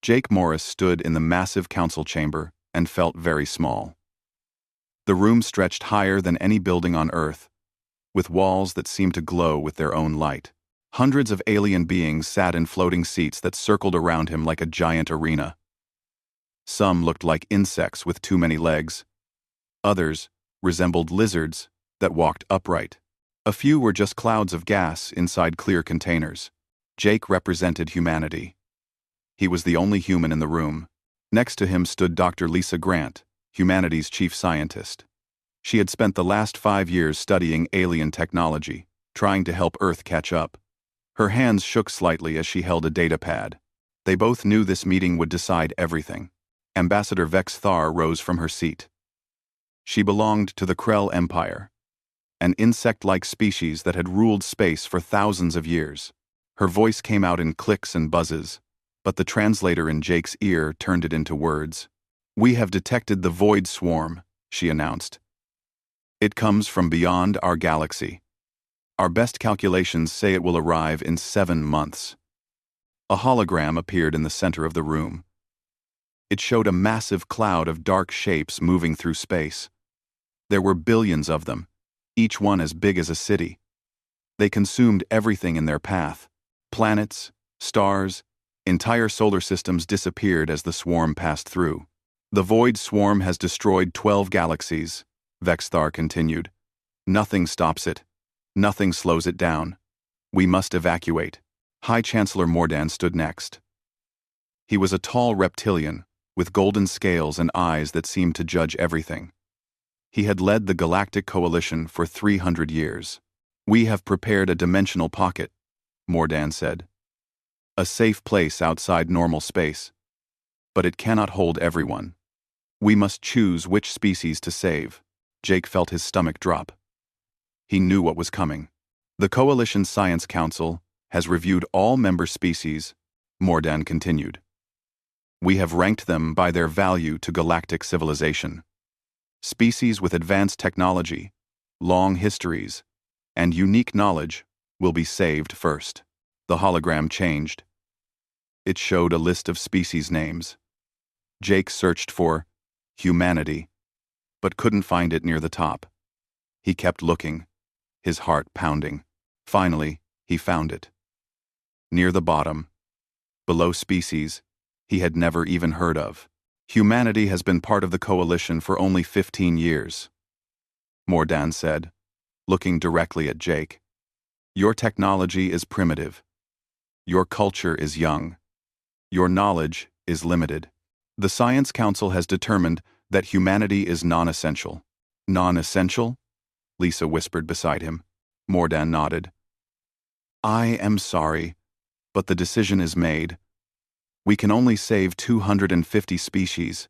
Jake Morris stood in the massive council chamber and felt very small. The room stretched higher than any building on Earth, with walls that seemed to glow with their own light. Hundreds of alien beings sat in floating seats that circled around him like a giant arena. Some looked like insects with too many legs. Others resembled lizards that walked upright. A few were just clouds of gas inside clear containers. Jake represented humanity. He was the only human in the room. Next to him stood Dr. Lisa Grant, humanity's chief scientist. She had spent the last 5 years studying alien technology, trying to help Earth catch up. Her hands shook slightly as she held a data pad. They both knew this meeting would decide everything. Ambassador Vex Thar rose from her seat. She belonged to the Krell Empire, an insect-like species that had ruled space for thousands of years. Her voice came out in clicks and buzzes, but the translator in Jake's ear turned it into words. "We have detected the Void Swarm," she announced. "It comes from beyond our galaxy. Our best calculations say it will arrive in 7 months." A hologram appeared in the center of the room. It showed a massive cloud of dark shapes moving through space. There were billions of them, each one as big as a city. They consumed everything in their path. Planets, stars, entire solar systems disappeared as the swarm passed through. "The Void Swarm has destroyed 12 galaxies," Vex Thar continued. "Nothing stops it. Nothing slows it down. We must evacuate." High Chancellor Mordan stood next. He was a tall reptilian, with golden scales and eyes that seemed to judge everything. He had led the Galactic Coalition for 300 years. "We have prepared a dimensional pocket," Mordan said. "A safe place outside normal space. But it cannot hold everyone. We must choose which species to save." Jake felt his stomach drop. He knew what was coming. "The Coalition Science Council has reviewed all member species," Mordan continued. "We have ranked them by their value to galactic civilization. Species with advanced technology, long histories, and unique knowledge will be saved first." The hologram changed. It showed a list of species names. Jake searched for humanity, but couldn't find it near the top. He kept looking, his heart pounding. Finally, he found it. Near the bottom, below species he had never even heard of. "Humanity has been part of the coalition for only 15 years, Mordan said, looking directly at Jake. "Your technology is primitive. Your culture is young. Your knowledge is limited. The Science Council has determined that humanity is non-essential." "Non-essential?" Lisa whispered beside him. Mordan nodded. "I am sorry, but the decision is made. We can only save 250 species.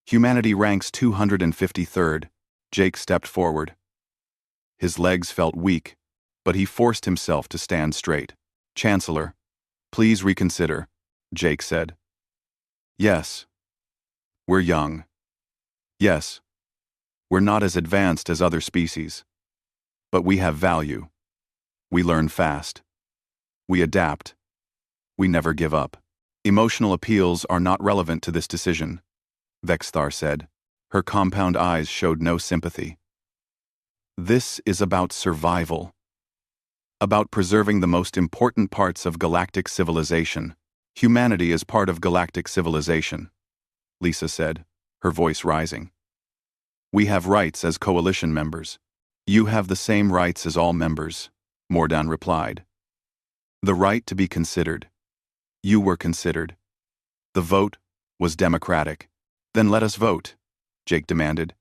Humanity ranks 253rd. Jake stepped forward. His legs felt weak, but he forced himself to stand straight. "Chancellor, please reconsider," Jake said. "Yes. We're young. Yes. We're not as advanced as other species. But we have value. We learn fast. We adapt. We never give up. Emotional appeals are not relevant to this decision," Vex Thar said. Her compound eyes showed no sympathy. "This is about survival. About preserving the most important parts of galactic civilization. Humanity is part of galactic civilization," Lisa said, her voice rising. "We have rights as coalition members. You have the same rights as all members," Mordan replied. "The right to be considered. You were considered. The vote was democratic. Then let us vote," Jake demanded.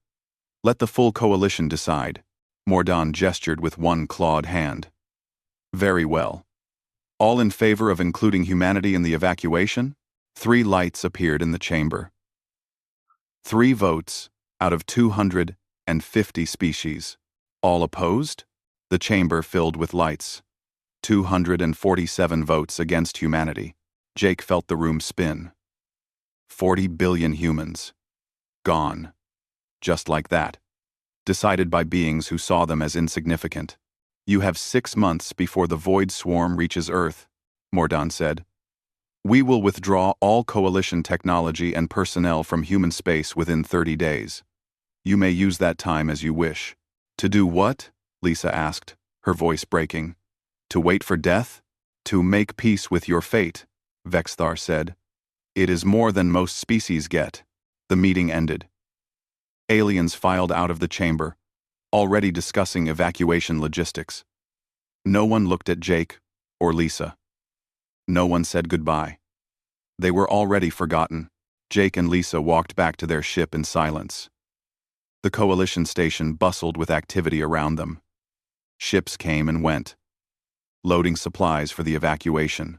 "Let the full coalition decide." Mordan gestured with one clawed hand. "Very well. All in favor of including humanity in the evacuation?" 3 lights appeared in the chamber. 3 votes out of 250 species. All opposed? The chamber filled with lights. 247 votes against humanity. Jake felt the room spin. 40 billion humans. Gone. Just like that. Decided by beings who saw them as insignificant. "You have 6 months before the Void Swarm reaches Earth," Mordan said. We will withdraw all coalition technology and personnel from human space within 30 days. You may use that time as you wish. To do what? Lisa asked, her voice breaking. To wait for death? To make peace with your fate, Vexthar said. It is more than most species get. The meeting ended. Aliens filed out of the chamber, already discussing evacuation logistics. No one looked at Jake or Lisa. No one said goodbye. They were already forgotten. Jake and Lisa walked back to their ship in silence. The coalition station bustled with activity around them. Ships came and went, loading supplies for the evacuation.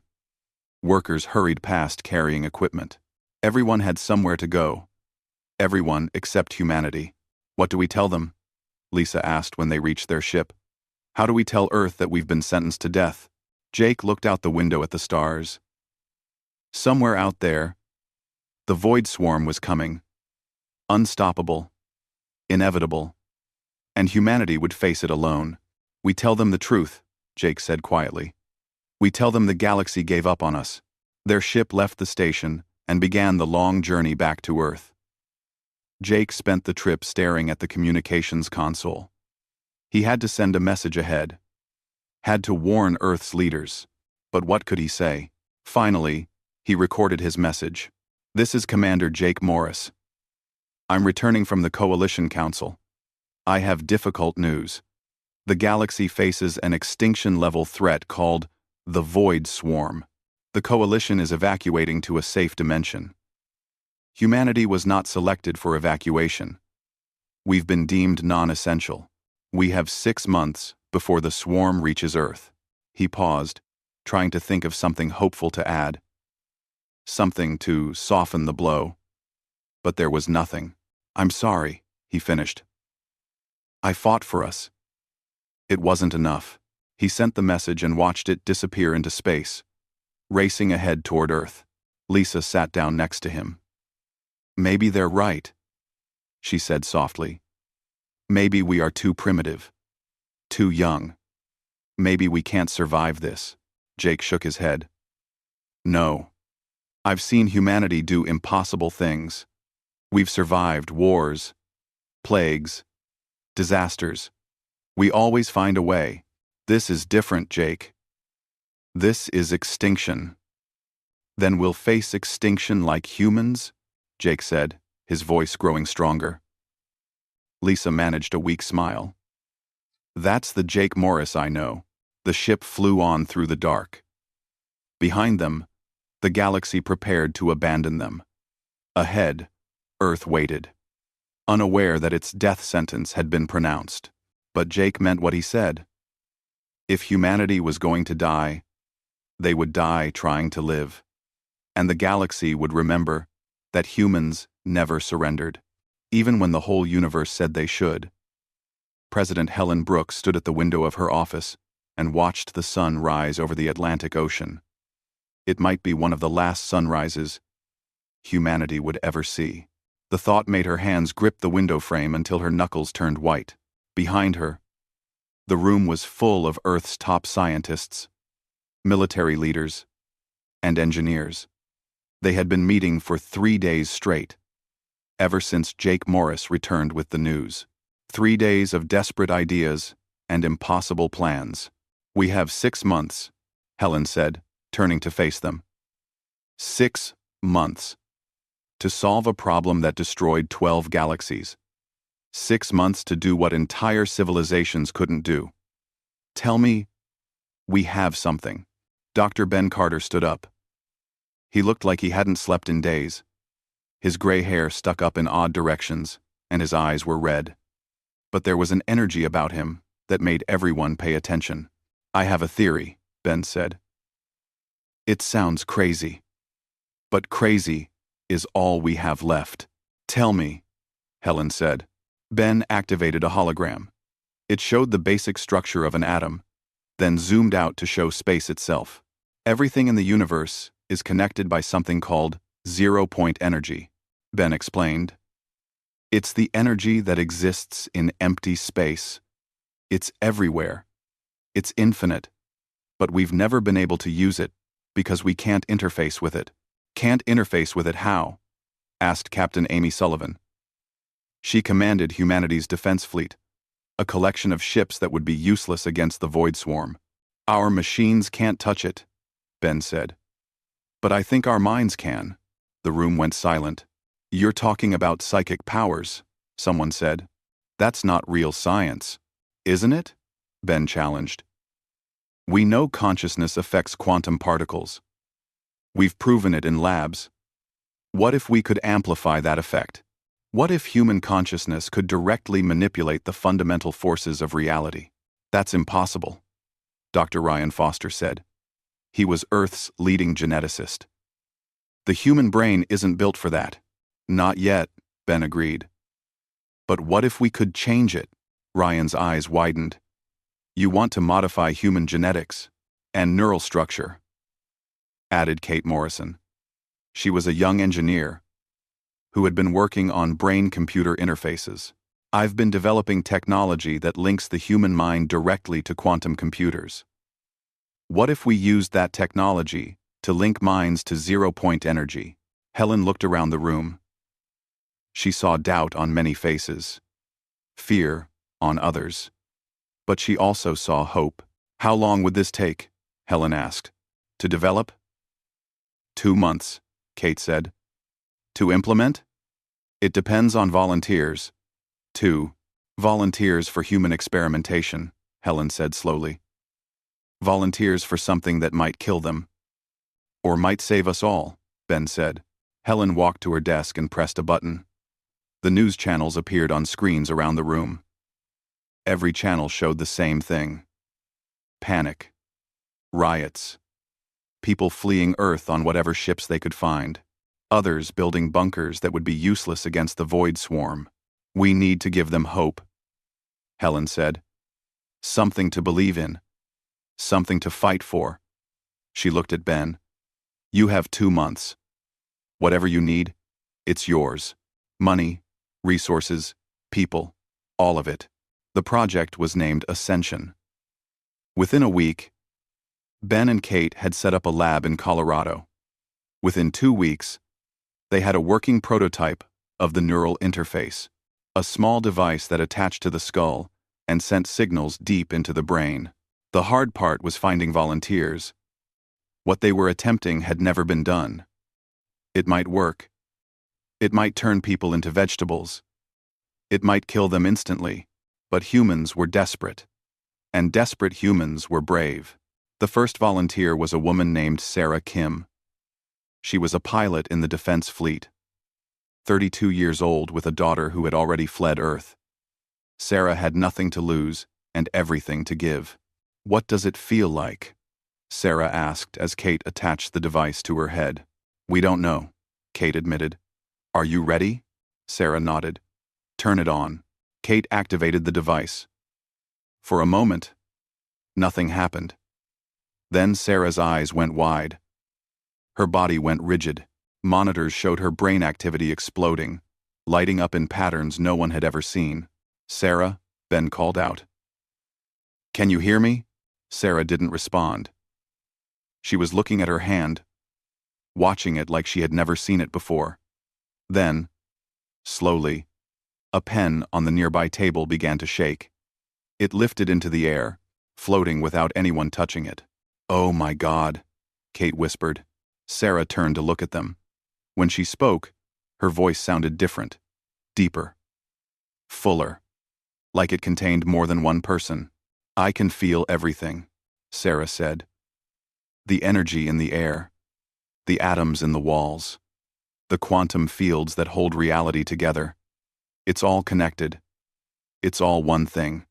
Workers hurried past carrying equipment. Everyone had somewhere to go. Everyone except humanity. What do we tell them? Lisa asked when they reached their ship. How do we tell Earth that we've been sentenced to death? Jake looked out the window at the stars. Somewhere out there, the void swarm was coming. Unstoppable. Inevitable. And humanity would face it alone. We tell them the truth, Jake said quietly. We tell them the galaxy gave up on us. Their ship left the station and began the long journey back to Earth. Jake spent the trip staring at the communications console. He had to send a message ahead. Had to warn Earth's leaders. But what could he say? Finally, he recorded his message. This is Commander Jake Morris. I'm returning from the Coalition Council. I have difficult news. The galaxy faces an extinction-level threat called the Void Swarm. The Coalition is evacuating to a safe dimension. Humanity was not selected for evacuation. We've been deemed non-essential. We have 6 months before the swarm reaches Earth. He paused, trying to think of something hopeful to add. Something to soften the blow. But there was nothing. I'm sorry, he finished. I fought for us. It wasn't enough. He sent the message and watched it disappear into space, racing ahead toward Earth. Lisa sat down next to him. Maybe they're right, she said softly. Maybe we are too primitive, too young. Maybe we can't survive this. Jake shook his head. No. I've seen humanity do impossible things. We've survived wars, plagues, disasters. We always find a way. This is different, Jake. This is extinction. Then we'll face extinction like humans? Jake said, his voice growing stronger. Lisa managed a weak smile. That's the Jake Morris I know. The ship flew on through the dark. Behind them, the galaxy prepared to abandon them. Ahead, Earth waited, unaware that its death sentence had been pronounced. But Jake meant what he said. If humanity was going to die, they would die trying to live. And the galaxy would remember that humans never surrendered, even when the whole universe said they should. President Helen Brooks stood at the window of her office and watched the sun rise over the Atlantic Ocean. It might be one of the last sunrises humanity would ever see. The thought made her hands grip the window frame until her knuckles turned white. Behind her, the room was full of Earth's top scientists, military leaders, and engineers. They had been meeting for 3 days straight, ever since Jake Morris returned with the news. 3 days of desperate ideas and impossible plans. We have 6 months, Helen said, turning to face them. 6 months. To solve a problem that destroyed 12 galaxies. 6 months to do what entire civilizations couldn't do. Tell me, we have something. Dr. Ben Carter stood up. He looked like he hadn't slept in days. His gray hair stuck up in odd directions, and his eyes were red. But there was an energy about him that made everyone pay attention. I have a theory, Ben said. It sounds crazy. But crazy is all we have left. Tell me, Helen said. Ben activated a hologram. It showed the basic structure of an atom, then zoomed out to show space itself. Everything in the universe is connected by something called zero-point energy, Ben explained. It's the energy that exists in empty space. It's everywhere. It's infinite. But we've never been able to use it Because we can't interface with it. Can't interface with it how? Asked Captain Amy Sullivan. She commanded humanity's defense fleet, a collection of ships that would be useless against the Void Swarm. Our machines can't touch it, Ben said. But I think our minds can. The room went silent. You're talking about psychic powers, someone said. That's not real science, isn't it? Ben challenged. We know consciousness affects quantum particles. We've proven it in labs. What if we could amplify that effect? What if human consciousness could directly manipulate the fundamental forces of reality? That's impossible, Dr. Ryan Foster said. He was Earth's leading geneticist. The human brain isn't built for that. Not yet, Ben agreed. But what if we could change it? Ryan's eyes widened. You want to modify human genetics and neural structure, added Kate Morrison. She was a young engineer who had been working on brain-computer interfaces. I've been developing technology that links the human mind directly to quantum computers. What if we used that technology to link minds to zero-point energy? Helen looked around the room. She saw doubt on many faces, fear on others. But she also saw hope. How long would this take? Helen asked. To develop? 2 months, Kate said. To implement? It depends on volunteers. 2 volunteers for human experimentation, Helen said slowly. Volunteers for something that might kill them. Or might save us all, Ben said. Helen walked to her desk and pressed a button. The news channels appeared on screens around the room. Every channel showed the same thing. Panic. Riots. People fleeing Earth on whatever ships they could find. Others building bunkers that would be useless against the Void Swarm. We need to give them hope, Helen said. Something to believe in. Something to fight for. She looked at Ben. You have 2 months. Whatever you need, it's yours. Money, resources, people, all of it. The project was named Ascension. Within a week, Ben and Kate had set up a lab in Colorado. Within 2 weeks, they had a working prototype of the neural interface, a small device that attached to the skull and sent signals deep into the brain. The hard part was finding volunteers. What they were attempting had never been done. It might work. It might turn people into vegetables. It might kill them instantly, but humans were desperate. And desperate humans were brave. The first volunteer was a woman named Sarah Kim. She was a pilot in the defense fleet, 32 years old with a daughter who had already fled Earth. Sarah had nothing to lose and everything to give. What does it feel like? Sarah asked as Kate attached the device to her head. We don't know, Kate admitted. Are you ready? Sarah nodded. Turn it on. Kate activated the device. For a moment, nothing happened. Then Sarah's eyes went wide. Her body went rigid. Monitors showed her brain activity exploding, lighting up in patterns no one had ever seen. Sarah, Ben called out. Can you hear me? Sarah didn't respond. She was looking at her hand, watching it like she had never seen it before. Then, slowly, a pen on the nearby table began to shake. It lifted into the air, floating without anyone touching it. Oh my God, Kate whispered. Sarah turned to look at them. When she spoke, her voice sounded different, deeper, fuller, like it contained more than one person. I can feel everything, Sarah said. The energy in the air, the atoms in the walls, the quantum fields that hold reality together. It's all connected. It's all one thing.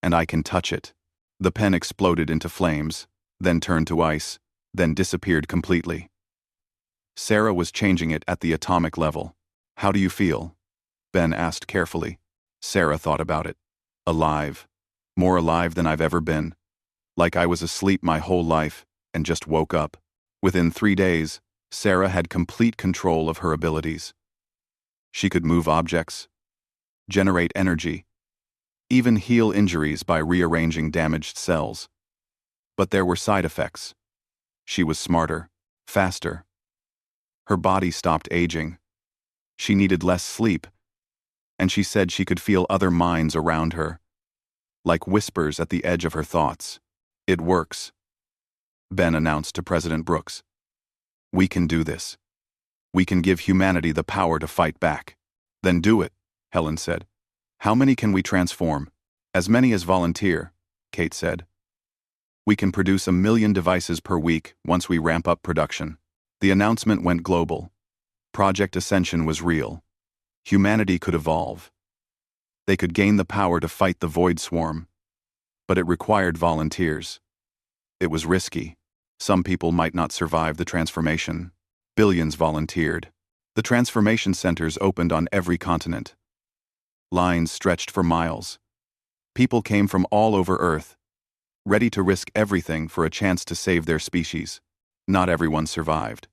And I can touch it. The pen exploded into flames, then turned to ice, then disappeared completely. Sarah was changing it at the atomic level. How do you feel? Ben asked carefully. Sarah thought about it. Alive. More alive than I've ever been. Like I was asleep my whole life and just woke up. Within 3 days, Sarah had complete control of her abilities. She could move objects, generate energy, even heal injuries by rearranging damaged cells. But there were side effects. She was smarter, faster. Her body stopped aging. She needed less sleep, and she said she could feel other minds around her, like whispers at the edge of her thoughts. "It works," Ben announced to President Brooks. "We can do this. We can give humanity the power to fight back." "Then do it," Helen said. "How many can we transform?" "As many as volunteer," Kate said. "We can produce 1 million devices per week once we ramp up production." The announcement went global. Project Ascension was real. Humanity could evolve. They could gain the power to fight the Void Swarm. But it required volunteers. It was risky. Some people might not survive the transformation. Billions volunteered. The transformation centers opened on every continent. Lines stretched for miles. People came from all over Earth, ready to risk everything for a chance to save their species. Not everyone survived.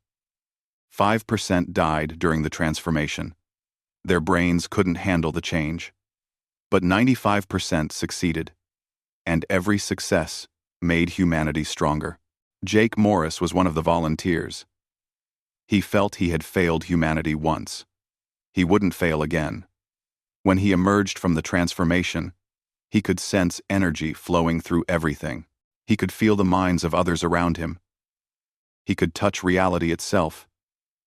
5% died during the transformation. Their brains couldn't handle the change. But 95% succeeded. And every success made humanity stronger. Jake Morris was one of the volunteers. He felt he had failed humanity once. He wouldn't fail again. When he emerged from the transformation, he could sense energy flowing through everything. He could feel the minds of others around him. He could touch reality itself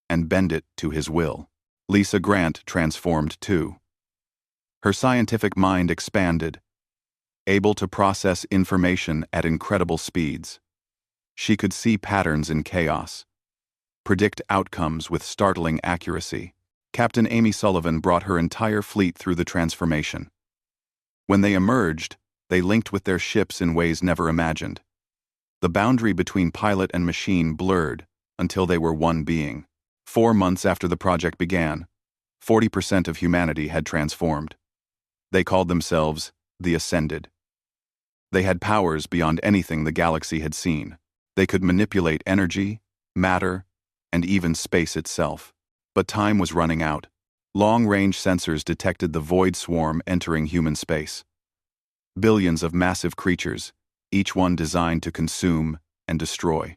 and bend it to his will. Lisa Grant transformed too. Her scientific mind expanded, able to process information at incredible speeds. She could see patterns in chaos, predict outcomes with startling accuracy. Captain Amy Sullivan brought her entire fleet through the transformation. When they emerged, they linked with their ships in ways never imagined. The boundary between pilot and machine blurred until they were one being. 4 months after the project began, 40% of humanity had transformed. They called themselves the Ascended. They had powers beyond anything the galaxy had seen. They could manipulate energy, matter, and even space itself. But time was running out. Long-range sensors detected the Void Swarm entering human space. Billions of massive creatures, each one designed to consume and destroy.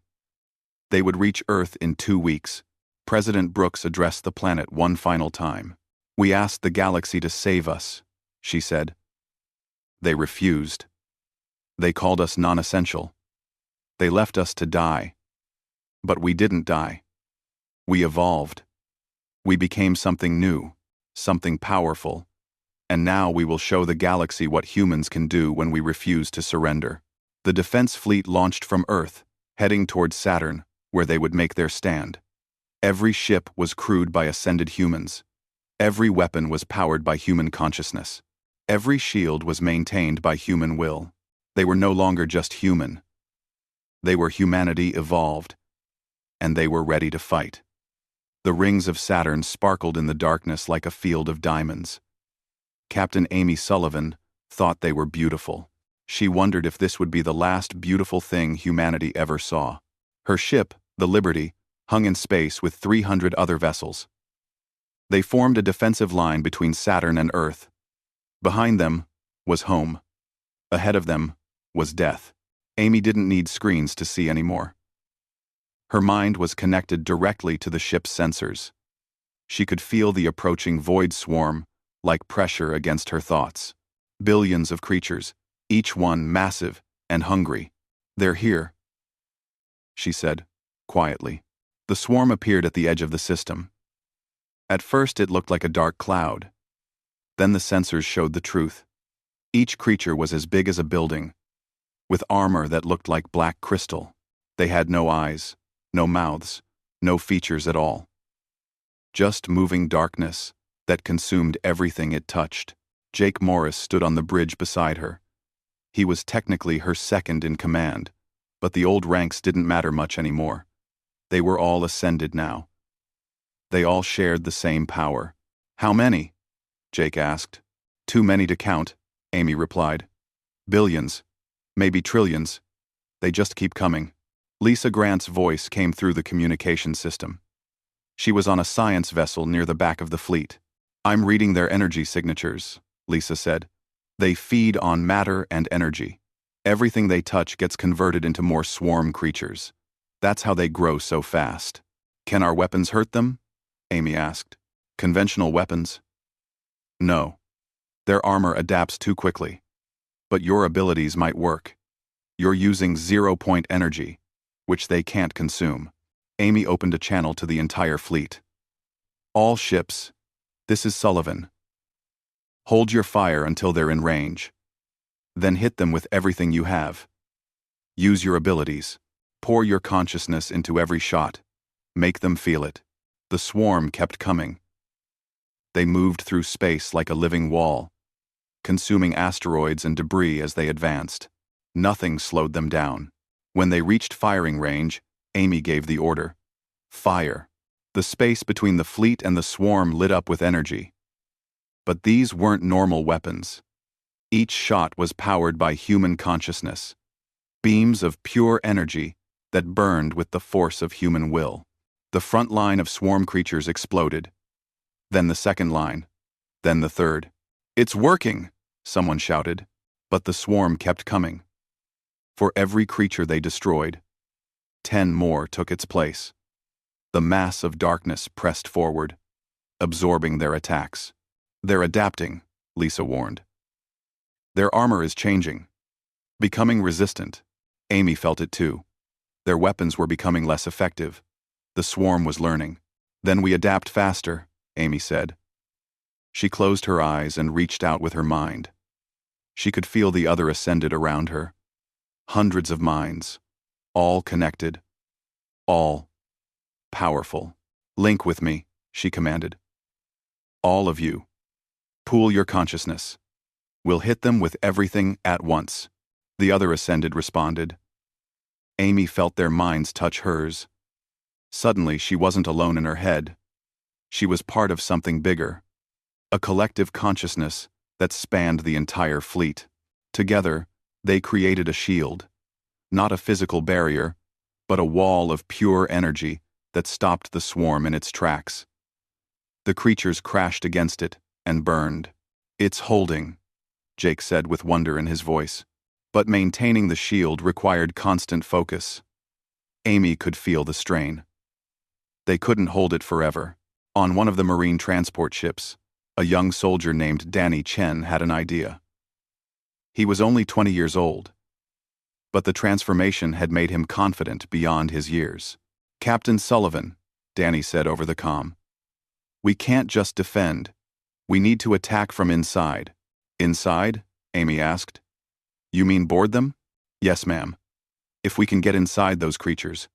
They would reach Earth in 2 weeks. President Brooks addressed the planet one final time. "We asked the galaxy to save us," she said. "They refused. They called us non-essential. They left us to die. But we didn't die. We evolved. We became something new, something powerful. And now we will show the galaxy what humans can do when we refuse to surrender." The defense fleet launched from Earth, heading towards Saturn, where they would make their stand. Every ship was crewed by ascended humans. Every weapon was powered by human consciousness. Every shield was maintained by human will. They were no longer just human. They were humanity evolved, and they were ready to fight. The rings of Saturn sparkled in the darkness like a field of diamonds. Captain Amy Sullivan thought they were beautiful. She wondered if this would be the last beautiful thing humanity ever saw. Her ship, the Liberty, hung in space with 300 other vessels. They formed a defensive line between Saturn and Earth. Behind them was home. Ahead of them was death. Amy didn't need screens to see anymore. Her mind was connected directly to the ship's sensors. She could feel the approaching Void Swarm like pressure against her thoughts. Billions of creatures, each one massive and hungry. "They're here," she said, quietly. The swarm appeared at the edge of the system. At first it looked like a dark cloud. Then the sensors showed the truth. Each creature was as big as a building, with armor that looked like black crystal. They had no eyes, no mouths, no features at all. Just moving darkness that consumed everything it touched. Jake Morris stood on the bridge beside her. He was technically her second in command, but the old ranks didn't matter much anymore. They were all ascended now. They all shared the same power. "How many?" Jake asked. "Too many to count," Amy replied. "Billions, maybe trillions. They just keep coming." Lisa Grant's voice came through the communication system. She was on a science vessel near the back of the fleet. "I'm reading their energy signatures," Lisa said. "They feed on matter and energy. Everything they touch gets converted into more swarm creatures. That's how they grow so fast. Can our weapons hurt them? Amy asked. Conventional weapons? No. Their armor adapts too quickly. But your abilities might work. You're using 0-point energy, which they can't consume. Amy opened a channel to the entire fleet. All ships, this is Sullivan. Hold your fire until they're in range. Then hit them with everything you have. Use your abilities. Pour your consciousness into every shot. Make them feel it. The swarm kept coming. They moved through space like a living wall, consuming asteroids and debris as they advanced. Nothing slowed them down. When they reached firing range, Amy gave the order. Fire. The space between the fleet and the swarm lit up with energy. But these weren't normal weapons. Each shot was powered by human consciousness. Beams of pure energy that burned with the force of human will. The front line of swarm creatures exploded. Then the second line. Then the third. It's working, someone shouted. But the swarm kept coming. For every creature they destroyed, 10 more took its place. The mass of darkness pressed forward, absorbing their attacks. They're adapting, Lisa warned. Their armor is changing, becoming resistant. Amy felt it too. Their weapons were becoming less effective. The swarm was learning. Then we adapt faster, Amy said. She closed her eyes and reached out with her mind. She could feel the other ascended around her. Hundreds of minds, all connected, all powerful. Link with me, she commanded. All of you. Pool your consciousness. We'll hit them with everything at once. The other ascended responded. Amy felt their minds touch hers. Suddenly, she wasn't alone in her head. She was part of something bigger. A collective consciousness that spanned the entire fleet. Together, they created a shield. Not a physical barrier, but a wall of pure energy that stopped the swarm in its tracks. The creatures crashed against it and burned. It's holding, Jake said with wonder in his voice. But maintaining the shield required constant focus. Amy could feel the strain. They couldn't hold it forever. On one of the marine transport ships, a young soldier named Danny Chen had an idea. He was only 20 years old, but the transformation had made him confident beyond his years. Captain Sullivan, Danny said over the comm. We can't just defend. We need to attack from inside. Inside? Amy asked. You mean board them? Yes, ma'am. If we can get inside those creatures,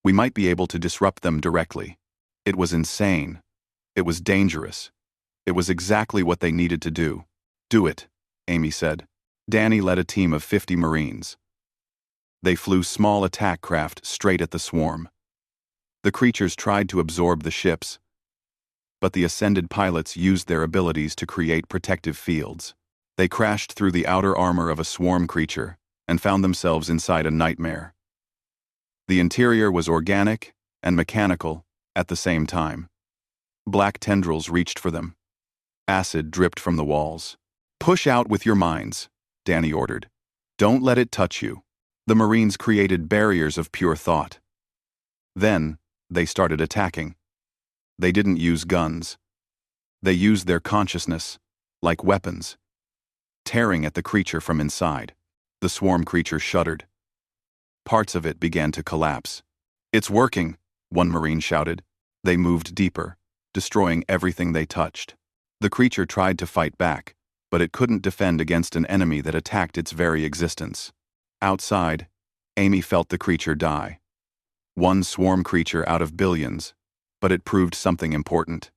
we might be able to disrupt them directly. It was insane. It was dangerous. It was exactly what they needed to do. Do it, Amy said. Danny led a team of 50 Marines. They flew small attack craft straight at the swarm. The creatures tried to absorb the ships, but the ascended pilots used their abilities to create protective fields. They crashed through the outer armor of a swarm creature and found themselves inside a nightmare. The interior was organic and mechanical at the same time. Black tendrils reached for them. Acid dripped from the walls. Push out with your minds, Danny ordered. Don't let it touch you. The Marines created barriers of pure thought. Then, they started attacking. They didn't use guns. They used their consciousness, like weapons, tearing at the creature from inside. The swarm creature shuddered. Parts of it began to collapse. It's working, one Marine shouted. They moved deeper, destroying everything they touched. The creature tried to fight back, but it couldn't defend against an enemy that attacked its very existence. Outside, Amy felt the creature die. One swarm creature out of billions, but it proved something important.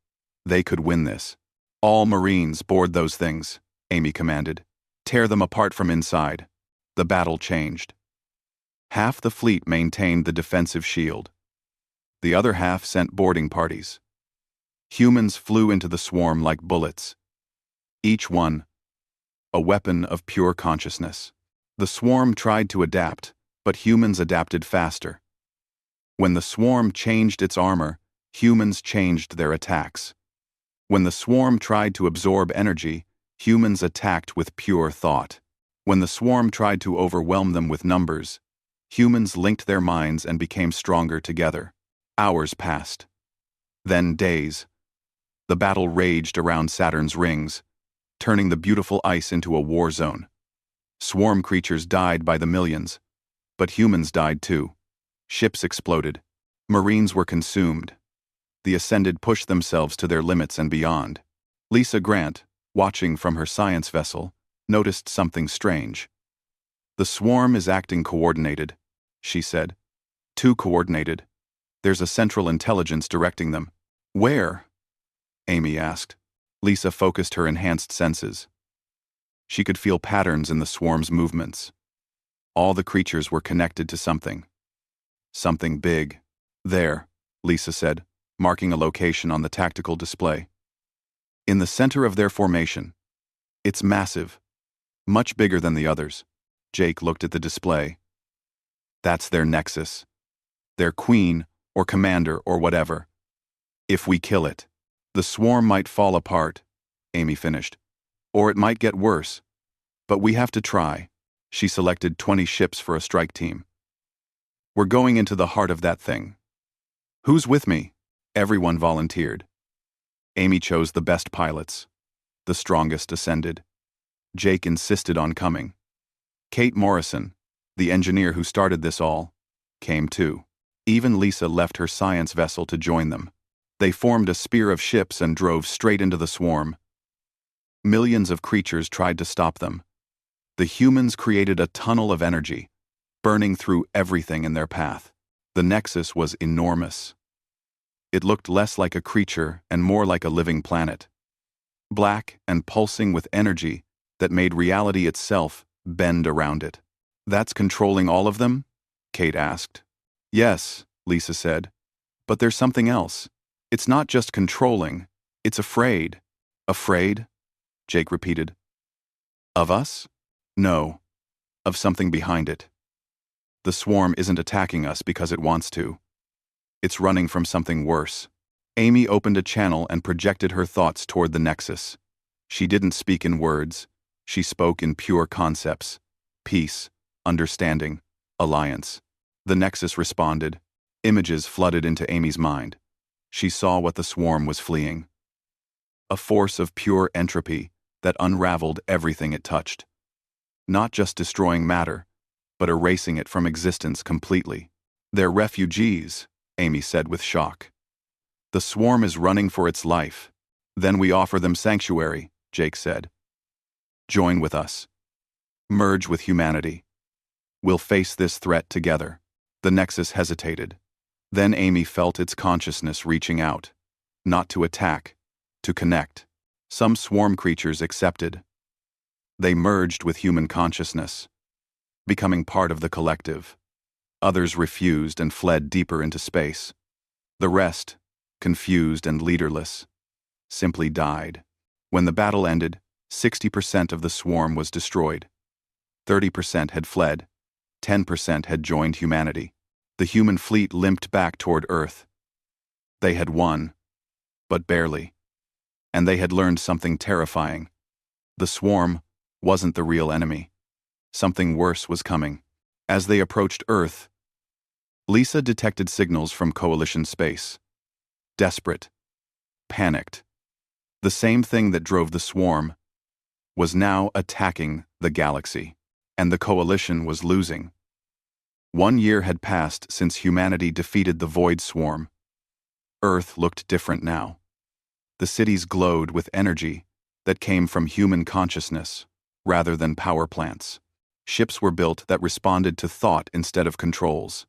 They could win this. All Marines board those things, Amy commanded. Tear them apart from inside. The battle changed. Half the fleet maintained the defensive shield. The other half sent boarding parties. Humans flew into the swarm like bullets. Each one, a weapon of pure consciousness. The swarm tried to adapt, but humans adapted faster. When the swarm changed its armor, humans changed their attacks. When the swarm tried to absorb energy, humans attacked with pure thought. When the swarm tried to overwhelm them with numbers, Humans linked their minds and became stronger together. Hours passed. Then days. The battle raged around Saturn's rings, turning the beautiful ice into a war zone. Swarm creatures died by the millions, but humans died too. Ships exploded. Marines were consumed. The Ascended pushed themselves to their limits and beyond. Lisa Grant, watching from her science vessel, noticed something strange. "The swarm is acting coordinated," she said. "Too coordinated. There's a central intelligence directing them." "Where?" Amy asked. Lisa focused her enhanced senses. She could feel patterns in the swarm's movements. All the creatures were connected to something. Something big. "There," Lisa said, marking a location on the tactical display. "In the center of their formation. It's massive. Much bigger than the others." Jake looked at the display. "That's their nexus. Their queen, or commander, or whatever. If we kill it, the swarm might fall apart," Amy finished. "Or it might get worse. But we have to try." She selected 20 ships for a strike team. "We're going into the heart of that thing." "Who's with me?" Everyone volunteered. Amy chose the best pilots. The strongest ascended. Jake insisted on coming. Kate Morrison, the engineer who started this all, came too. Even Lisa left her science vessel to join them. They formed a spear of ships and drove straight into the swarm. Millions of creatures tried to stop them. The humans created a tunnel of energy, burning through everything in their path. The nexus was enormous. It looked less like a creature and more like a living planet. Black and pulsing with energy that made reality itself bend around it. "That's controlling all of them?" Kate asked. "Yes," Lisa said. "But there's something else. It's not just controlling, it's afraid." "Afraid?" Jake repeated. "Of us? No. Of something behind it. The swarm isn't attacking us because it wants to. It's running from something worse." Amy opened a channel and projected her thoughts toward the nexus. She didn't speak in words. She spoke in pure concepts. Peace, understanding, alliance. The nexus responded. Images flooded into Amy's mind. She saw what the swarm was fleeing. A force of pure entropy that unraveled everything it touched. Not just destroying matter, but erasing it from existence completely. "They're refugees," Amy said with shock. "The swarm is running for its life. Then we offer them sanctuary," Jake said. "Join with us. Merge with humanity. We'll face this threat together." The nexus hesitated. Then Amy felt its consciousness reaching out. Not to attack, to connect. Some swarm creatures accepted. They merged with human consciousness, becoming part of the collective. Others refused and fled deeper into space. The rest, confused and leaderless, simply died. When the battle ended, 60% of the swarm was destroyed. 30% had fled. 10% had joined humanity. The human fleet limped back toward Earth. They had won, but barely. And they had learned something terrifying. The swarm wasn't the real enemy. Something worse was coming. As they approached Earth, Lisa detected signals from Coalition space. Desperate. Panicked. The same thing that drove the swarm was now attacking the galaxy. And the Coalition was losing. 1 year had passed since humanity defeated the Void Swarm. Earth looked different now. The cities glowed with energy that came from human consciousness rather than power plants. Ships were built that responded to thought instead of controls.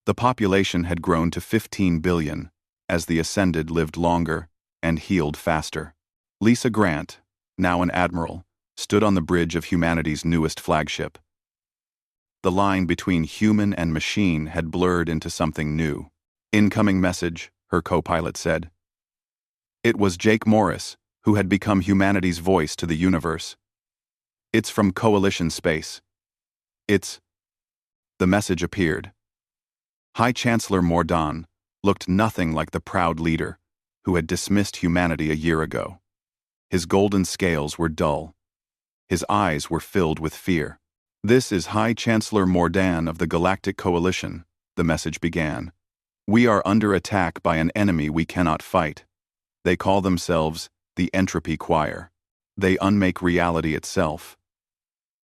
The population had grown to 15 billion as the Ascended lived longer and healed faster. Lisa Grant, now an admiral, stood on the bridge of humanity's newest flagship. The line between human and machine had blurred into something new. "Incoming message," her co-pilot said. It was Jake Morris, who had become humanity's voice to the universe. "It's from Coalition space. It's..." The message appeared. High Chancellor Mordaunt looked nothing like the proud leader who had dismissed humanity a year ago. His golden scales were dull. His eyes were filled with fear. This is High Chancellor Mordan of the Galactic Coalition, the message began. We are under attack by an enemy we cannot fight. They call themselves the Entropy Choir. They unmake reality itself.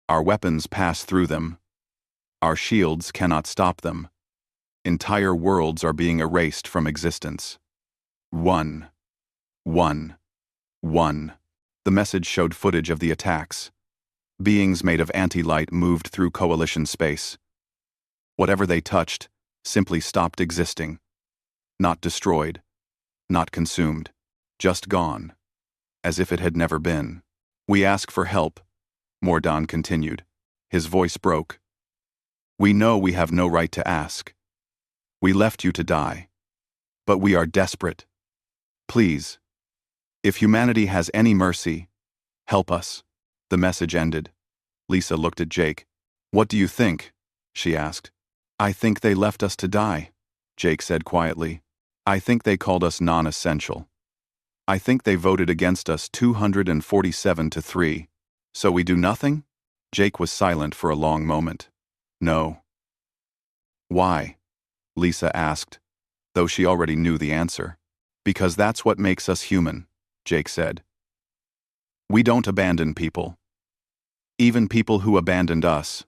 Our weapons pass through them. Our shields cannot stop them. Entire worlds are being erased from existence. 1. 1. 1. The message showed footage of the attacks. Beings made of anti-light moved through Coalition space. Whatever they touched simply stopped existing. Not destroyed, not consumed, just gone, as if it had never been. We ask for help, Mordan continued. His voice broke. We know we have no right to ask. We left you to die. But we are desperate. Please, if humanity has any mercy, help us. The message ended. Lisa looked at Jake. What do you think? She asked. I think they left us to die, Jake said quietly. I think they called us non-essential. I think they voted against us 247-3. So we do nothing? Jake was silent for a long moment. No. Why? Lisa asked, though she already knew the answer. Because that's what makes us human, Jake said. We don't abandon people. Even people who abandoned us.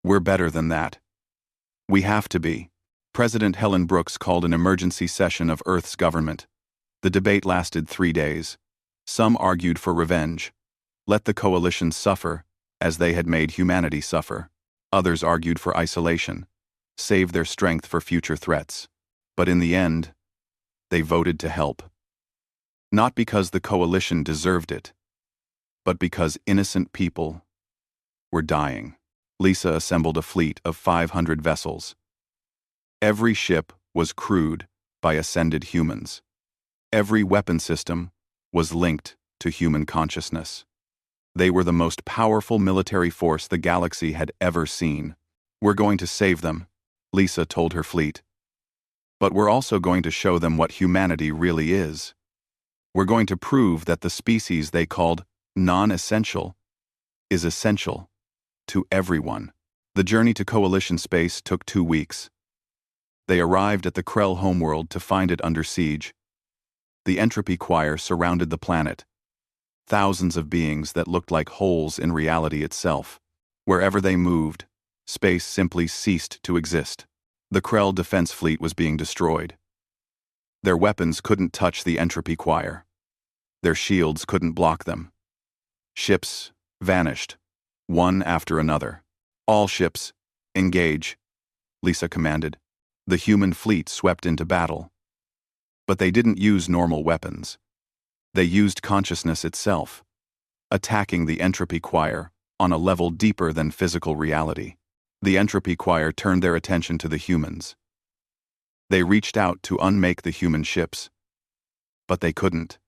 We're better than that. We have to be. President Helen Brooks called an emergency session of Earth's government. The debate lasted 3 days. Some argued for revenge. Let the coalition suffer, as they had made humanity suffer. Others argued for isolation. Save their strength for future threats. But in the end, they voted to help. Not because the coalition deserved it, but because innocent people were dying. Lisa assembled a fleet of 500 vessels. Every ship was crewed by ascended humans. Every weapon system was linked to human consciousness. They were the most powerful military force the galaxy had ever seen. We're going to save them, Lisa told her fleet. But we're also going to show them what humanity really is. We're going to prove that the species they called non-essential is essential to everyone. The journey to Coalition space took 2 weeks. They arrived at the Krell homeworld to find it under siege. The Entropy Choir surrounded the planet. Thousands of beings that looked like holes in reality itself. Wherever they moved, space simply ceased to exist. The Krell defense fleet was being destroyed. Their weapons couldn't touch the Entropy Choir. Their shields couldn't block them. Ships vanished, one after another. All ships, engage, Lisa commanded. The human fleet swept into battle. But they didn't use normal weapons. They used consciousness itself, attacking the Entropy Choir on a level deeper than physical reality. The Entropy Choir turned their attention to the humans. They reached out to unmake the human ships, but they couldn't.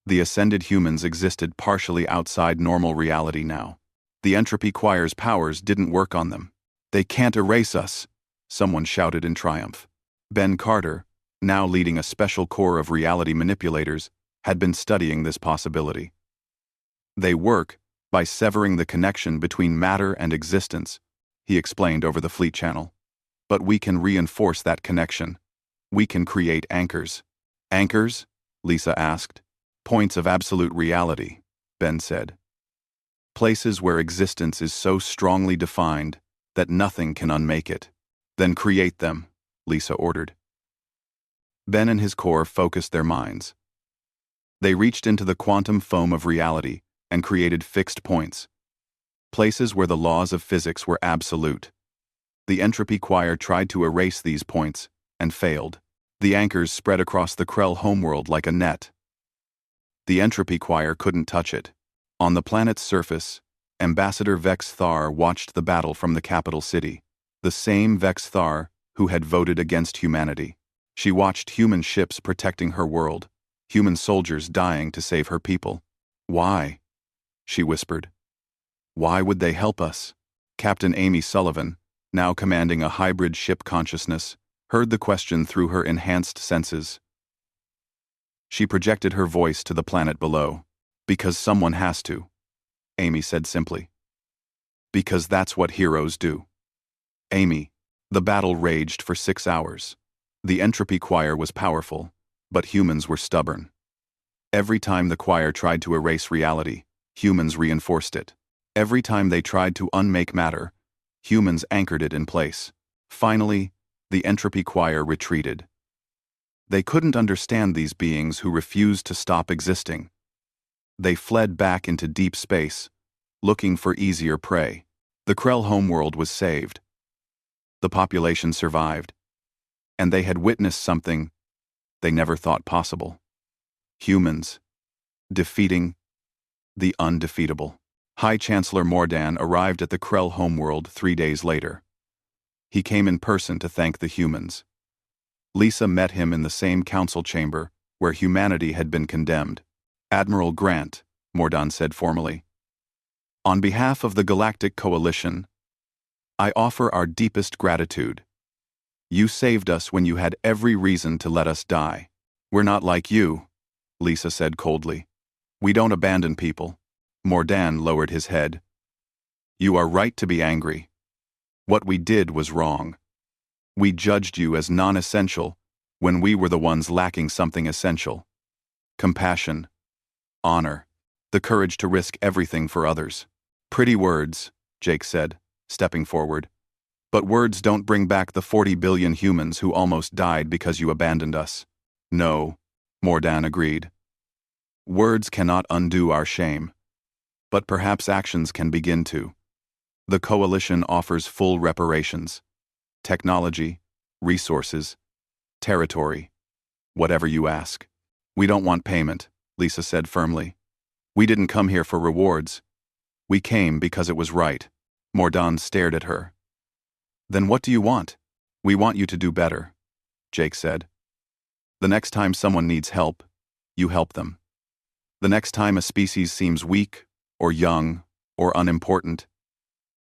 The ascended humans existed partially outside normal reality now. The Entropy Choir's powers didn't work on them. They can't erase us, someone shouted in triumph. Ben Carter, now leading a special corps of reality manipulators, had been studying this possibility. They work by severing the connection between matter and existence, he explained over the fleet channel. But we can reinforce that connection. We can create anchors. Anchors? Lisa asked. Points of absolute reality, Ben said. Places where existence is so strongly defined that nothing can unmake it. Then create them, Lisa ordered. Ben and his corps focused their minds. They reached into the quantum foam of reality and created fixed points, places where the laws of physics were absolute. The Entropy Choir tried to erase these points and failed. The anchors spread across the Krell homeworld like a net. The Entropy Choir couldn't touch it. On the planet's surface, Ambassador Vex Thar watched the battle from the capital city, the same Vex Thar who had voted against humanity. She watched human ships protecting her world, human soldiers dying to save her people. Why? She whispered. Why would they help us? Captain Amy Sullivan, now commanding a hybrid ship consciousness, heard the question through her enhanced senses. She projected her voice to the planet below. Because someone has to, Amy said simply. Because that's what heroes do. Amy, the battle raged for 6 hours. The entropy choir was powerful, but humans were stubborn. Every time the choir tried to erase reality, humans reinforced it. Every time they tried to unmake matter, humans anchored it in place. Finally, the entropy choir retreated. They couldn't understand these beings who refused to stop existing. They fled back into deep space, looking for easier prey. The Krell homeworld was saved. The population survived. And they had witnessed something they never thought possible. Humans defeating the undefeatable. High Chancellor Mordan arrived at the Krell homeworld 3 days later. He came in person to thank the humans. Lisa met him in the same council chamber where humanity had been condemned. Admiral Grant, Mordan said formally. On behalf of the Galactic Coalition, I offer our deepest gratitude. You saved us when you had every reason to let us die. We're not like you, Lisa said coldly. We don't abandon people. Mordan lowered his head. You are right to be angry. What we did was wrong. We judged you as non-essential when we were the ones lacking something essential. Compassion, honor, the courage to risk everything for others. Pretty words, Jake said, stepping forward. But words don't bring back the 40 billion humans who almost died because you abandoned us. No, Mordan agreed. Words cannot undo our shame. But perhaps actions can begin to. The Coalition offers full reparations. Technology, resources, territory, whatever you ask. We don't want payment, Lisa said firmly. We didn't come here for rewards. We came because it was right. Mordan stared at her. Then what do you want? We want you to do better, Jake said. The next time someone needs help, you help them. The next time a species seems weak, or young, or unimportant,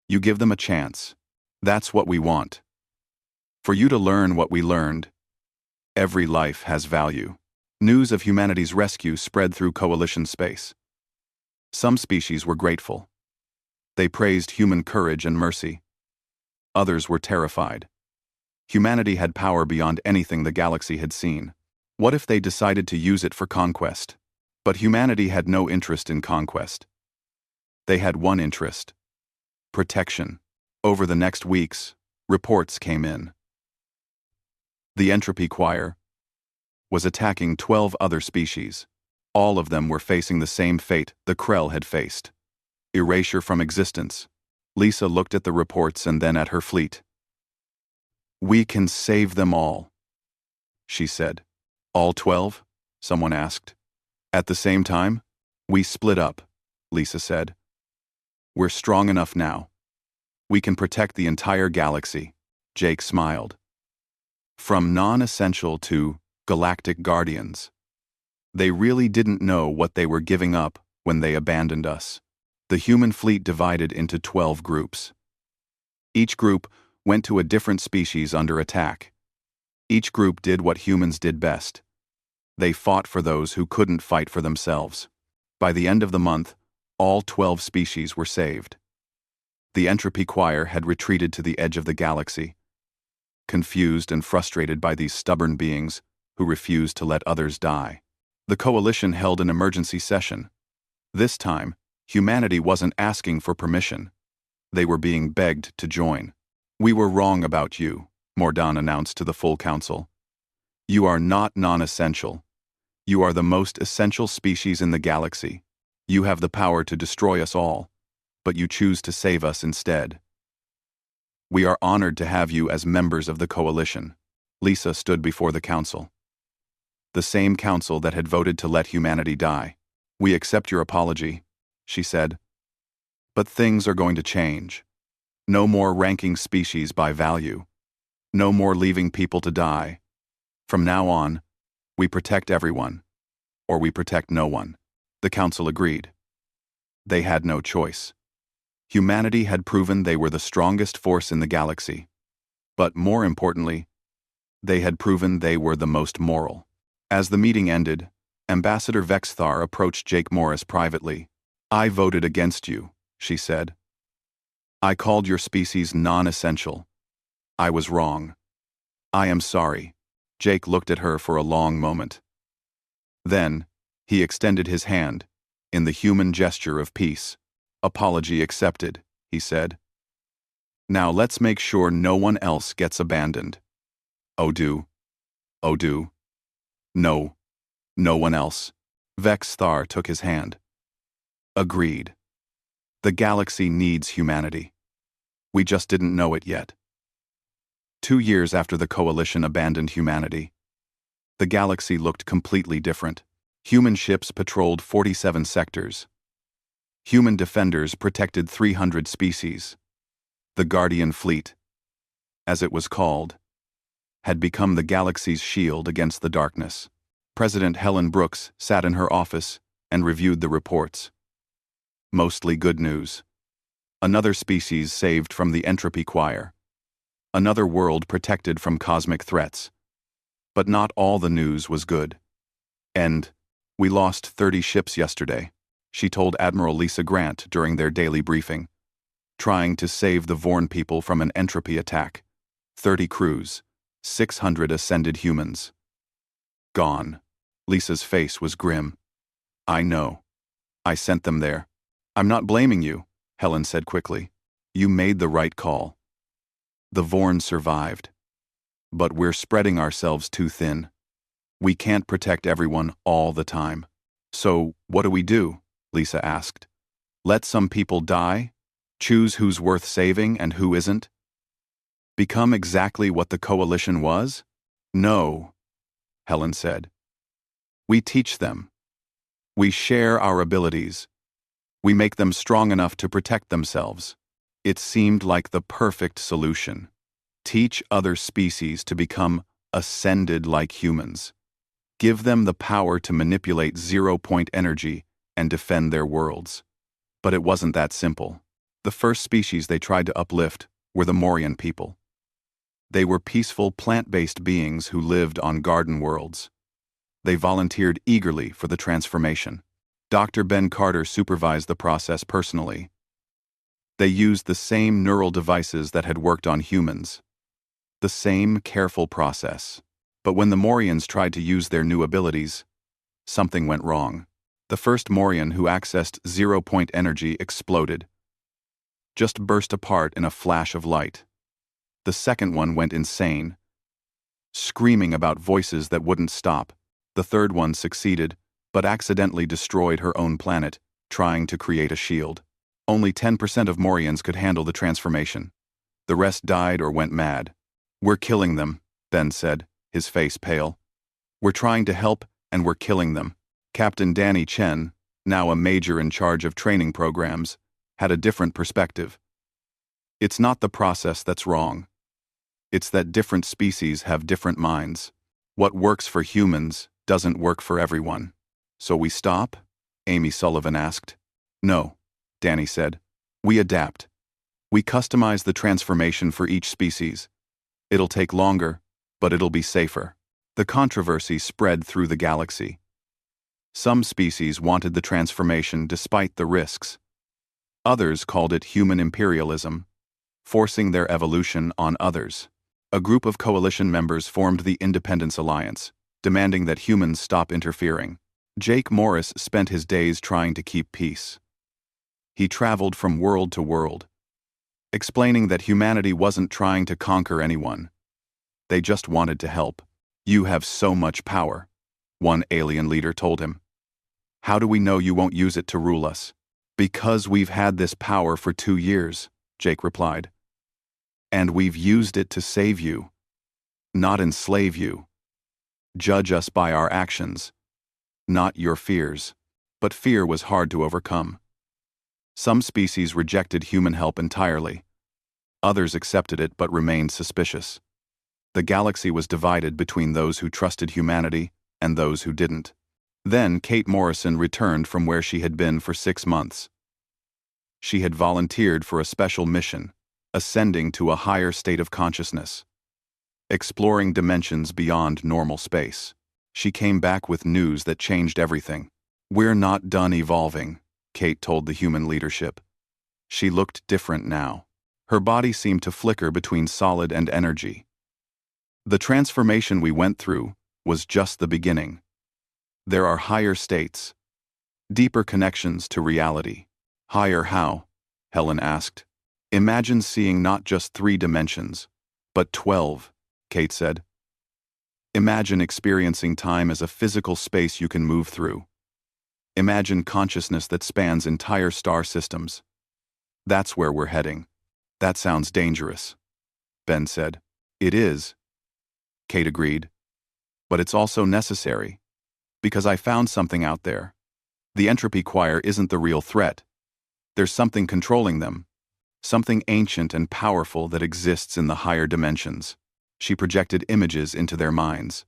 you give them a chance. That's what we want. For you to learn what we learned. Every life has value. News of humanity's rescue spread through Coalition space. Some species were grateful. They praised human courage and mercy. Others were terrified. Humanity had power beyond anything the galaxy had seen. What if they decided to use it for conquest? But humanity had no interest in conquest. They had one interest: protection. Over the next weeks, reports came in. The entropy choir was attacking 12 other species. All of them were facing the same fate the Krell had faced: erasure from existence. Lisa looked at the reports and then at her fleet. We can save them all, she said. All 12? Someone asked. At the same time? We split up, Lisa said. We're strong enough now. We can protect the entire galaxy. Jake smiled. From non-essential to galactic guardians. They really didn't know what they were giving up when they abandoned us. The human fleet divided into 12 groups. Each group went to a different species under attack. Each group did what humans did best. They fought for those who couldn't fight for themselves. By the end of the month, all 12 species were saved. The entropy choir had retreated to the edge of the galaxy, confused and frustrated by these stubborn beings who refused to let others die. The Coalition held an emergency session. This time, humanity wasn't asking for permission. They were being begged to join. We were wrong about you, Mordan announced to the full council. You are not non-essential. You are the most essential species in the galaxy. You have the power to destroy us all, but you choose to save us instead. We are honored to have you as members of the Coalition. Lisa stood before the council. The same council that had voted to let humanity die. We accept your apology, she said. But things are going to change. No more ranking species by value. No more leaving people to die. From now on, we protect everyone, or we protect no one. The council agreed. They had no choice. Humanity had proven they were the strongest force in the galaxy. But more importantly, they had proven they were the most moral. As the meeting ended, Ambassador Vexthar approached Jake Morris privately. I voted against you, she said. I called your species non-essential. I was wrong. I am sorry. Jake looked at her for a long moment. Then, he extended his hand, in the human gesture of peace. Apology accepted, he said. Now let's make sure no one else gets abandoned. Odu. Odu. No. No one else. Vex Thar took his hand. Agreed. The galaxy needs humanity. We just didn't know it yet. 2 years after the Coalition abandoned humanity, the galaxy looked completely different. Human ships patrolled 47 sectors. Human defenders protected 300 species. The Guardian Fleet, as it was called, had become the galaxy's shield against the darkness. President Helen Brooks sat in her office and reviewed the reports. Mostly good news. Another species saved from the entropy choir. Another world protected from cosmic threats. But not all the news was good. And we lost 30 ships yesterday, she told Admiral Lisa Grant during their daily briefing, trying to save the Vorn people from an entropy attack. 30 crews, 600 ascended humans. Gone. Lisa's face was grim. I know. I sent them there. I'm not blaming you, Helen said quickly. You made the right call. The Vorn survived. But we're spreading ourselves too thin. We can't protect everyone all the time. So, what do? Lisa asked. Let some people die? Choose who's worth saving and who isn't? Become exactly what the Coalition was? No, Helen said. We teach them. We share our abilities. We make them strong enough to protect themselves. It seemed like the perfect solution. Teach other species to become ascended like humans. Give them the power to manipulate zero-point energy and defend their worlds. But it wasn't that simple. The first species they tried to uplift were the Morian people. They were peaceful plant-based beings who lived on garden worlds. They volunteered eagerly for the transformation. Dr. Ben Carter supervised the process personally. They used the same neural devices that had worked on humans. The same careful process. But when the Morians tried to use their new abilities, something went wrong. The first Morian who accessed zero-point energy exploded. Just burst apart in a flash of light. The second one went insane, screaming about voices that wouldn't stop. The third one succeeded, but accidentally destroyed her own planet, trying to create a shield. Only 10% of Morians could handle the transformation. The rest died or went mad. We're killing them, Ben said, his face pale. We're trying to help, and we're killing them. Captain Danny Chen, now a major in charge of training programs, had a different perspective. It's not the process that's wrong. It's that different species have different minds. What works for humans doesn't work for everyone. So we stop? Amy Sullivan asked. No, Danny said. We adapt. We customize the transformation for each species. It'll take longer, but it'll be safer. The controversy spread through the galaxy. Some species wanted the transformation despite the risks. Others called it human imperialism, forcing their evolution on others. A group of coalition members formed the Independence Alliance, demanding that humans stop interfering. Jake Morris spent his days trying to keep peace. He traveled from world to world, explaining that humanity wasn't trying to conquer anyone. They just wanted to help. You have so much power, one alien leader told him. How do we know you won't use it to rule us? Because we've had this power for 2 years, Jake replied. And we've used it to save you, not enslave you. Judge us by our actions, not your fears. But fear was hard to overcome. Some species rejected human help entirely. Others accepted it but remained suspicious. The galaxy was divided between those who trusted humanity and those who didn't. Then Kate Morrison returned from where she had been for 6 months. She had volunteered for a special mission, ascending to a higher state of consciousness, exploring dimensions beyond normal space. She came back with news that changed everything. We're not done evolving, Kate told the human leadership. She looked different now. Her body seemed to flicker between solid and energy. The transformation we went through was just the beginning. There are higher states, deeper connections to reality. Higher how? Helen asked. Imagine seeing not just 3 dimensions, but 12, Kate said. Imagine experiencing time as a physical space you can move through. Imagine consciousness that spans entire star systems. That's where we're heading. That sounds dangerous, Ben said. It is, Kate agreed. But it's also necessary. Because I found something out there. The entropy choir isn't the real threat. There's something controlling them. Something ancient and powerful that exists in the higher dimensions. She projected images into their minds.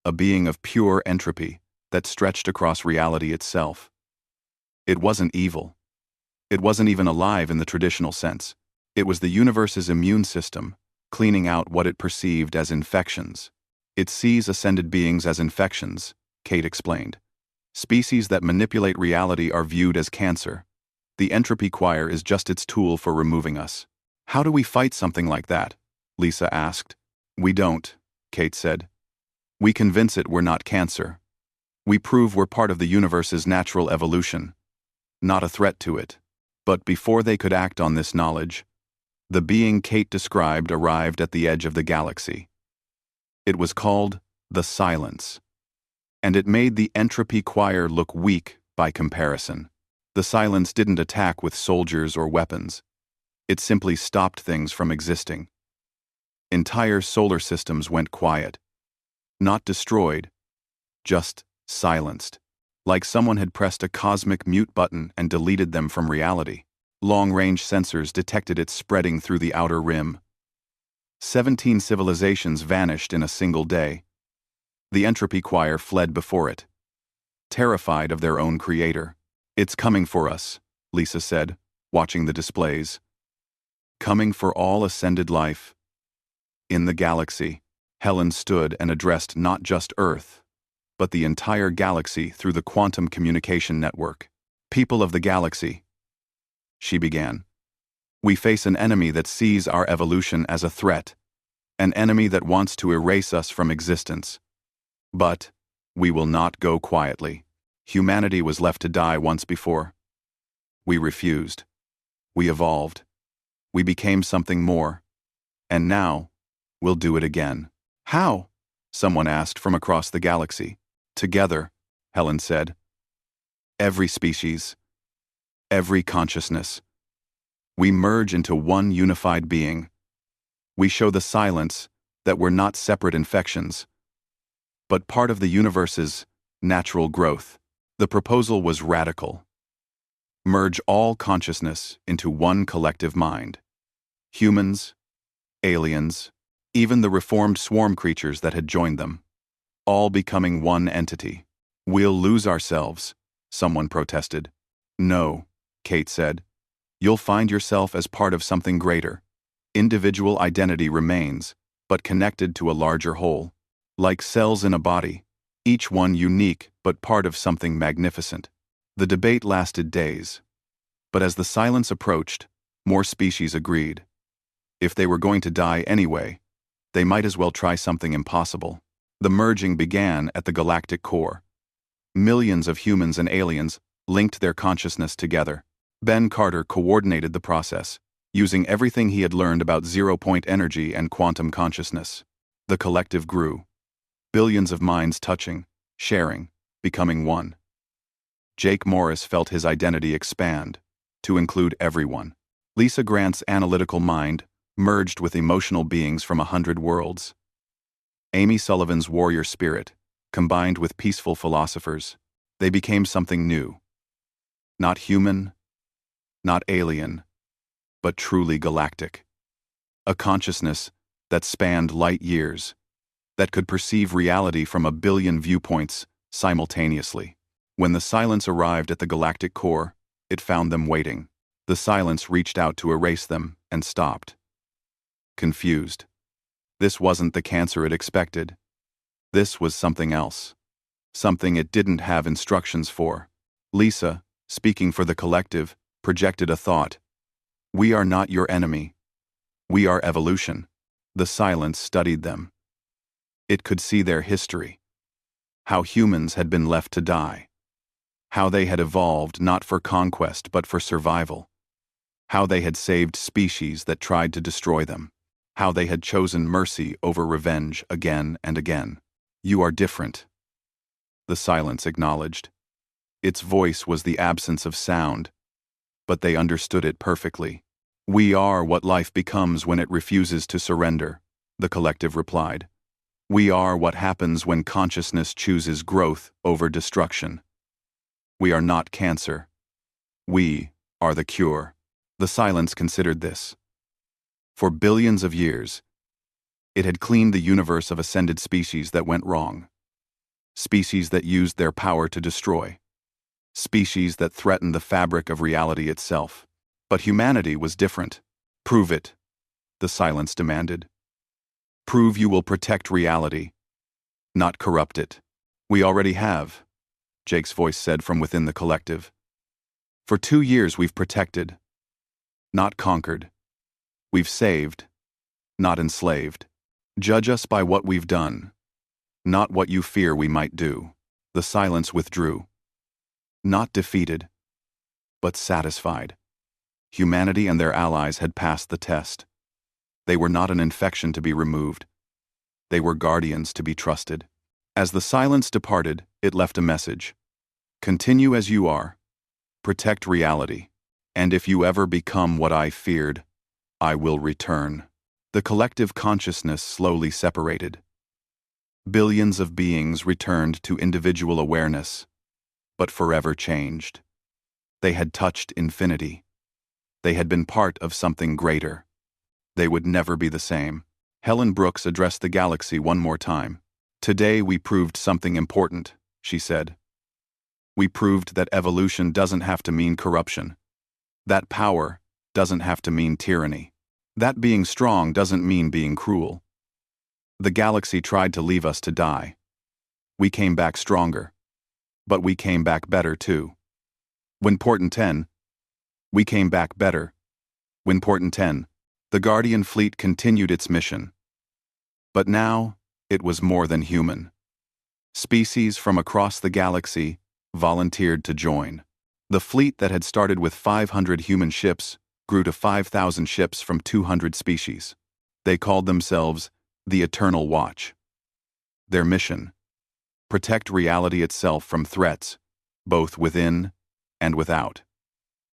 A being of pure entropy that stretched across reality itself. It wasn't evil. It wasn't even alive in the traditional sense. It was the universe's immune system, cleaning out what it perceived as infections. It sees ascended beings as infections, Kate explained. Species that manipulate reality are viewed as cancer. The entropy choir is just its tool for removing us. How do we fight something like that? Lisa asked. We don't, Kate said. We convince it we're not cancer. We prove we're part of the universe's natural evolution, not a threat to it. But before they could act on this knowledge, the being Kate described arrived at the edge of the galaxy. It was called the Silence, and it made the entropy choir look weak by comparison. The Silence didn't attack with soldiers or weapons. It simply stopped things from existing. Entire solar systems went quiet. Not destroyed, just silenced. Like someone had pressed a cosmic mute button and deleted them from reality. Long-range sensors detected it spreading through the outer rim. 17 civilizations vanished in a single day. The entropy choir fled before it, terrified of their own creator. It's coming for us, Lisa said, watching the displays. Coming for all ascended life. In the galaxy, Helen stood and addressed not just Earth, but the entire galaxy through the quantum communication network. People of the galaxy, she began. We face an enemy that sees our evolution as a threat, an enemy that wants to erase us from existence. But we will not go quietly. Humanity was left to die once before. We refused. We evolved. We became something more. And now, we'll do it again. How? Someone asked from across the galaxy. Together, Helen said. Every species, every consciousness. We merge into one unified being. We show the Silence that we're not separate infections, but part of the universe's natural growth. The proposal was radical. Merge all consciousness into one collective mind. Humans, aliens, even the reformed swarm creatures that had joined them, all becoming one entity. We'll lose ourselves, someone protested. No, Kate said. You'll find yourself as part of something greater. Individual identity remains, but connected to a larger whole. Like cells in a body, each one unique but part of something magnificent. The debate lasted days. But as the Silence approached, more species agreed. If they were going to die anyway, they might as well try something impossible. The merging began at the galactic core. Millions of humans and aliens linked their consciousness together. Ben Carter coordinated the process, using everything he had learned about zero-point energy and quantum consciousness. The collective grew. Billions of minds touching, sharing, becoming one. Jake Morris felt his identity expand, to include everyone. Lisa Grant's analytical mind merged with emotional beings from 100 worlds. Amy Sullivan's warrior spirit combined with peaceful philosophers. They became something new. Not human, not alien, but truly galactic. A consciousness that spanned light years, that could perceive reality from 1 billion viewpoints simultaneously. When the Silence arrived at the galactic core, it found them waiting. The Silence reached out to erase them and stopped. Confused. This wasn't the cancer it expected. This was something else. Something it didn't have instructions for. Lisa, speaking for the collective, projected a thought. We are not your enemy. We are evolution. The silence studied them. It could see their history. How humans had been left to die. How they had evolved not for conquest but for survival. How they had saved species that tried to destroy them. How they had chosen mercy over revenge again and again. You are different. The silence acknowledged. Its voice was the absence of sound, but they understood it perfectly. We are what life becomes when it refuses to surrender, the collective replied. We are what happens when consciousness chooses growth over destruction. We are not cancer. We are the cure. The silence considered this. For billions of years, it had cleaned the universe of ascended species that went wrong. Species that used their power to destroy. Species that threatened the fabric of reality itself. But humanity was different. Prove it, the silence demanded. Prove you will protect reality, not corrupt it. We already have, Jake's voice said from within the collective. For 2 years we've protected, not conquered. We've saved, not enslaved. Judge us by what we've done, not what you fear we might do. The silence withdrew. Not defeated, but satisfied. Humanity and their allies had passed the test. They were not an infection to be removed. They were guardians to be trusted. As the silence departed, it left a message. Continue as you are. Protect reality. And if you ever become what I feared, I will return. The collective consciousness slowly separated. Billions of beings returned to individual awareness, but forever changed. They had touched infinity. They had been part of something greater. They would never be the same. Helen Brooks addressed the galaxy one more time. Today we proved something important, she said. We proved that evolution doesn't have to mean corruption. That power doesn't have to mean tyranny. That being strong doesn't mean being cruel. The galaxy tried to leave us to die. We came back stronger. But we came back better too. When Portent 10, we came back better. When Portent 10, the Guardian fleet continued its mission. But now, it was more than human. Species from across the galaxy volunteered to join. The fleet that had started with 500 human ships grew to 5,000 ships from 200 species. They called themselves the Eternal Watch. Their mission: protect reality itself from threats, both within and without.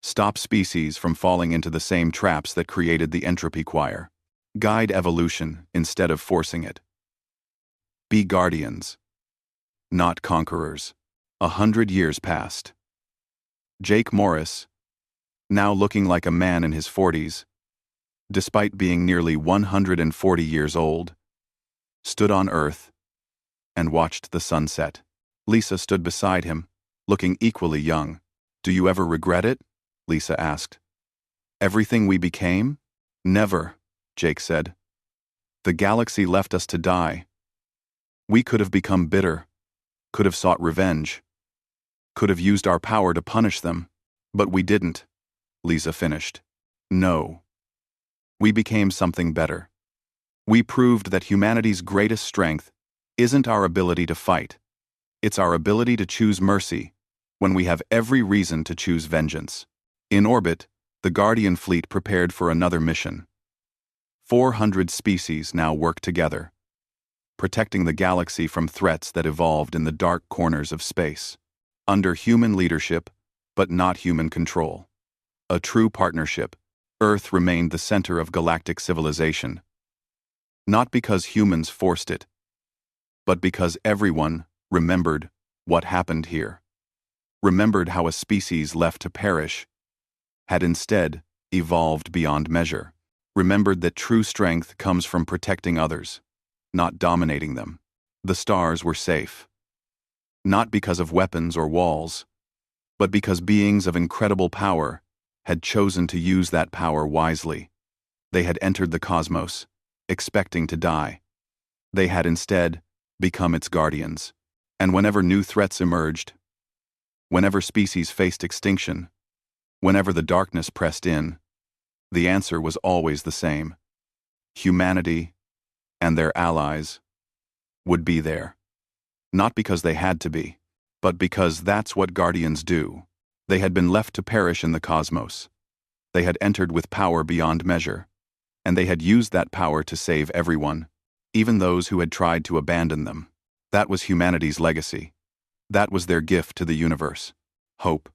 Stop species from falling into the same traps that created the entropy choir. Guide evolution instead of forcing it. Be guardians, not conquerors. 100 years passed. Jake Morris, now looking like a man in his 40s, despite being nearly 140 years old, stood on Earth and watched the sunset. Lisa stood beside him, looking equally young. Do you ever regret it? Lisa asked. Everything we became? Never, Jake said. The galaxy left us to die. We could have become bitter, could have sought revenge, could have used our power to punish them, but we didn't, Lisa finished. No. We became something better. We proved that humanity's greatest strength isn't our ability to fight. It's our ability to choose mercy when we have every reason to choose vengeance. In orbit, the Guardian fleet prepared for another mission. 400 species now work together, protecting the galaxy from threats that evolved in the dark corners of space. Under human leadership, but not human control. A true partnership, Earth remained the center of galactic civilization. Not because humans forced it, but because everyone remembered what happened here. Remembered how a species left to perish had instead evolved beyond measure. Remembered that true strength comes from protecting others, not dominating them. The stars were safe. Not because of weapons or walls, but because beings of incredible power had chosen to use that power wisely. They had entered the cosmos, expecting to die. They had instead become its guardians. And whenever new threats emerged, whenever species faced extinction, whenever the darkness pressed in, the answer was always the same. humanity, and their allies would be there. Not because they had to be, but because that's what guardians do. They had been left to perish in the cosmos. They had entered with power beyond measure, and they had used that power to save everyone, even those who had tried to abandon them. That was humanity's legacy. That was their gift to the universe. Hope,